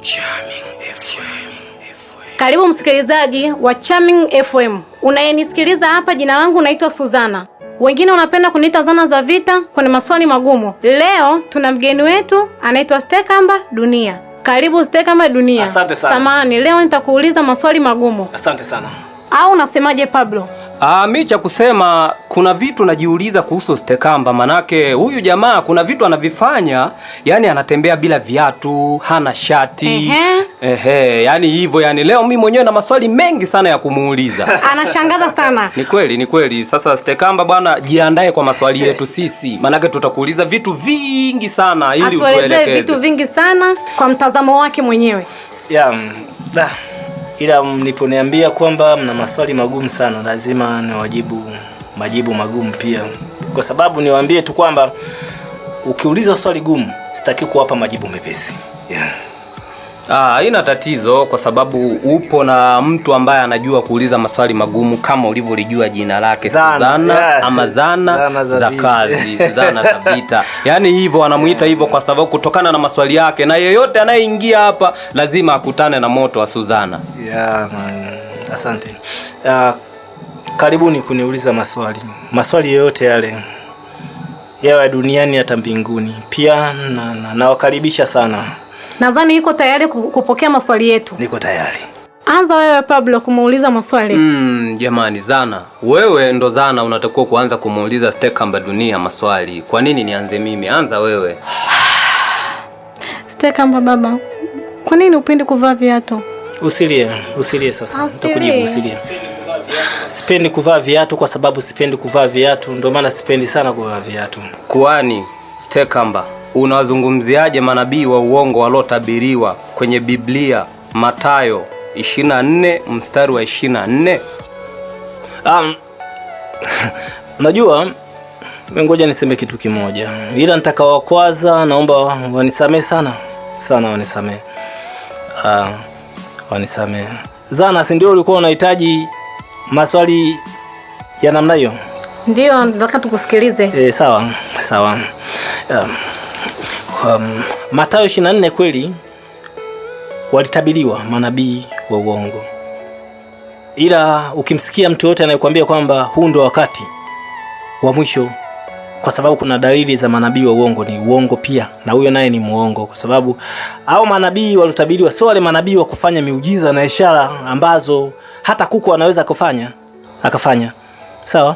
Charming FM. Karibu msikilizaji wa Charming FM. Unayenisikiliza hapa, jina langu naitwa Suzana. Wengine unapenda kuniita Zana za Vita kwenye maswali magumu. Leo tuna mgeni wetu anaitwa Stekamba Dunia. Karibu Stekamba Dunia. Asante sana. Samahani, leo nitakuuliza maswali magumu. Asante sana. Au unasemaje Pablo? Mimi cha kusema kuna vitu najiuliza kuhusu Stekamba, manake huyu jamaa kuna vitu anavifanya, yani anatembea bila viatu, hana shati. Yani hivyo, yani leo mimi mwenyewe na maswali mengi sana ya kumuuliza. Anashangaza sana. Ni kweli. Sasa Stekamba bwana, jiandae kwa maswali yetu sisi, manake tutakuuliza vitu vingi sana ili utuelekeze. Vitu vingi sana kwa mtazamo wake mwenyewe. Ila mliponiambia kwamba mna maswali magumu sana, lazima niwajibu majibu magumu pia. Kwa sababu niwaambie tu kwamba ukiuliza swali gumu, sitaki kuwapa majibu mepesi. Haina tatizo, kwa sababu upo na mtu ambaye anajua kuuliza maswali magumu kama ulivyolijua jina lake, Suzana. Ama Zana za kazi, Zana za Vita. Yani hivyo anamuita hivyo kwa sababu kutokana na maswali yake, na yeyote anayeingia hapa lazima akutane na moto wa Suzana. Asante. Karibuni kuniuliza maswali yoyote yale, yawe duniani hata mbinguni. Pia nawakaribisha sana. Nadhani yuko tayari kupokea maswali yetu. Niko tayari. Anza wewe Pablo kumuuliza maswali. Jamani Zana, wewe ndo Zana unatakiwa kuanza kumuuliza Stekamba Dunia maswali. Kwa nini nianze mimi? Anza wewe. Stekamba baba, kwa nini upendi kuvaa viatu? Usilie sasa. Nitakujibu usilie. Sipendi kuvaa viatu kwa sababu sipendi kuvaa viatu, ndio maana sipendi sana kuvaa viatu. Kwani Stekamba, unawazungumziaje manabii wa uongo waliotabiriwa kwenye Biblia, Mathayo 24 mstari wa 24? Najua, ngoja niseme kitu kimoja. Ila nitakawakwaza, naomba wanisamee sana. Wanisamee. Wanisamee. Zana, si ndio ulikuwa unahitaji maswali ya namna hiyo? Ndio, nataka tukusikilize. Sawa. Mathayo 24 kweli walitabiriwa manabii wa uongo. Ila ukimsikia mtu yote anayekwambia kwamba huu ndio wakati wa mwisho, kwa sababu kuna dalili za manabii wa uongo, ni uongo pia, na huyo naye ni muongo. Kwa sababu hao manabii walitabiriwa sio wale manabii wa kufanya miujiza na ishara ambazo hata kuku anaweza akafanya. Sawa?